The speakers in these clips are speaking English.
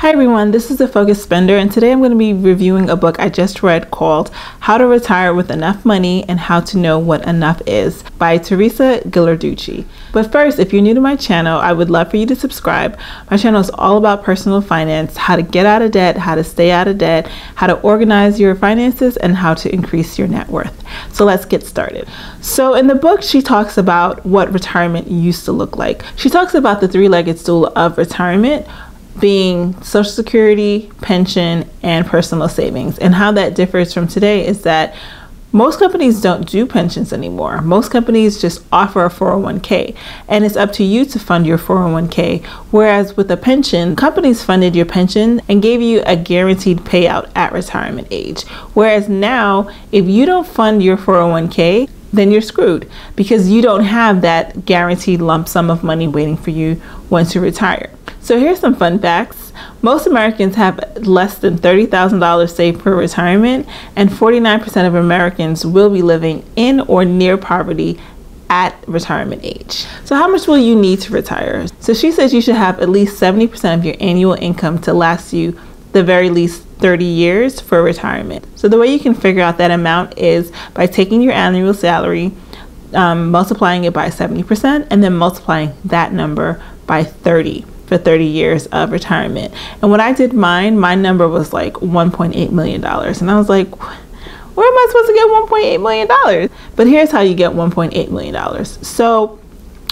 Hi everyone, this is the Focus Spender, and today I'm going to be reviewing a book I just read called How to Retire with Enough Money and How to Know What Enough Is by Teresa Ghilarducci. But first, if you're new to my channel, I would love for you to subscribe. My channel is all about personal finance, how to get out of debt, how to stay out of debt, how to organize your finances, and how to increase your net worth. So let's get started. So in the book, she talks about what retirement used to look like. She talks about the three-legged stool of retirement, being Social Security, pension, and personal savings. And how that differs from today is that most companies don't do pensions anymore. Most companies just offer a 401k, and it's up to you to fund your 401k. Whereas with a pension, companies funded your pension and gave you a guaranteed payout at retirement age. Whereas now, if you don't fund your 401k, then you're screwed because you don't have that guaranteed lump sum of money waiting for you once you retire. So here's some fun facts. Most Americans have less than $30,000 saved for retirement, and 49% of Americans will be living in or near poverty at retirement age. So how much will you need to retire? So she says you should have at least 70% of your annual income to last you the very least 30 years for retirement. So the way you can figure out that amount is by taking your annual salary, multiplying it by 70%, and then multiplying that number by 30 for 30 years of retirement. And when I did mine, my number was like $1.8 million. And I was like, where am I supposed to get $1.8 million? But here's how you get $1.8 million. So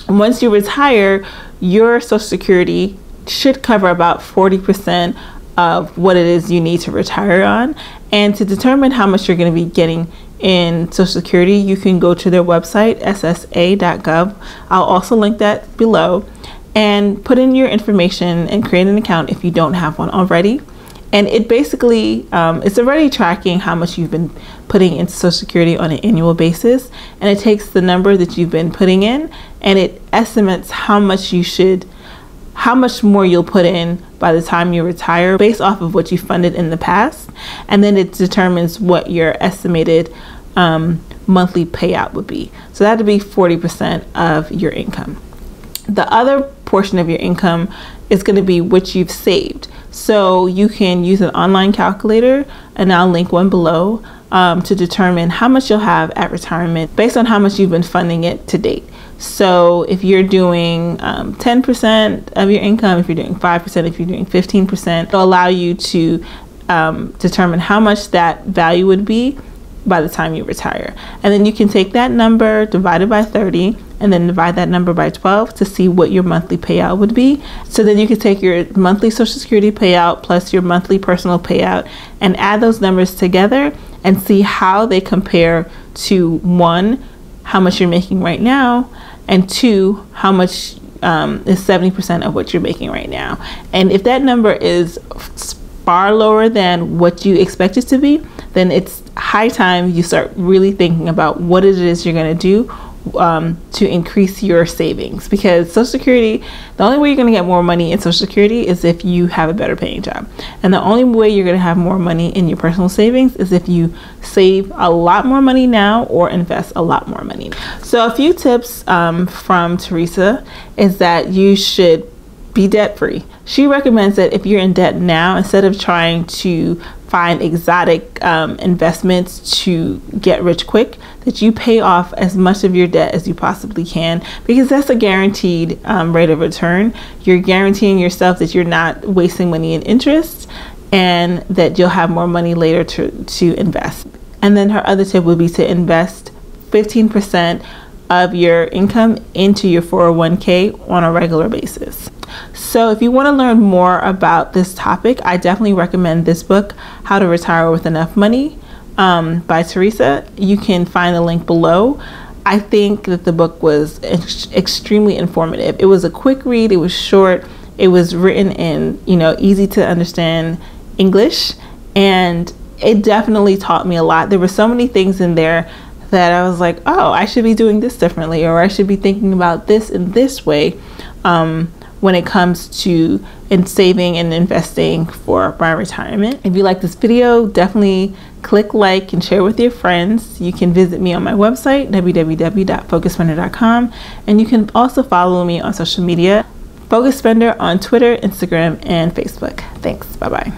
once you retire, your Social Security should cover about 40% of what it is you need to retire on. And to determine how much you're going to be getting in Social Security, you can go to their website, ssa.gov. I'll also link that below, and put in your information and create an account if you don't have one already. And it basically, it's already tracking how much you've been putting into Social Security on an annual basis. And it takes the number that you've been putting in and it estimates how much more you'll put in by the time you retire based off of what you funded in the past. And then it determines what your estimated monthly payout would be. So that would be 40% of your income. The other portion of your income is going to be what you've saved. So you can use an online calculator, and I'll link one below, to determine how much you'll have at retirement based on how much you've been funding it to date. So if you're doing 10% of your income, if you're doing 5%, if you're doing 15%, it'll allow you to determine how much that value would be by the time you retire. And then you can take that number, divide it by 30, and then divide that number by 12 to see what your monthly payout would be. So then you can take your monthly Social Security payout plus your monthly personal payout and add those numbers together and see how they compare to, one, how much you're making right now, and two, how much is 70% of what you're making right now. And if that number is far lower than what you expect it to be, then it's high time you start really thinking about what it is you're going to do to increase your savings. Because Social Security, the only way you're going to get more money in Social Security is if you have a better paying job. And the only way you're going to have more money in your personal savings is if you save a lot more money now or invest a lot more money. So a few tips from Teresa is that you should be debt free. She recommends that if you're in debt now, instead of trying to find exotic investments to get rich quick, that you pay off as much of your debt as you possibly can, because that's a guaranteed rate of return. You're guaranteeing yourself that you're not wasting money in interest and that you'll have more money later to invest. And then her other tip would be to invest 15% of your income into your 401k on a regular basis. So if you want to learn more about this topic, I definitely recommend this book, How to Retire with Enough Money, by Teresa. You can find the link below. I think that the book was extremely informative. It was a quick read. It was short. It was written in, easy to understand English, and it definitely taught me a lot. There were so many things in there that I was like, oh, I should be doing this differently, or I should be thinking about this in this way when it comes to saving and investing for my retirement. If you like this video, definitely click like and share with your friends. You can visit me on my website, www.focusspender.com, and you can also follow me on social media. Focus Spender on Twitter, Instagram, and Facebook. Thanks. Bye-bye.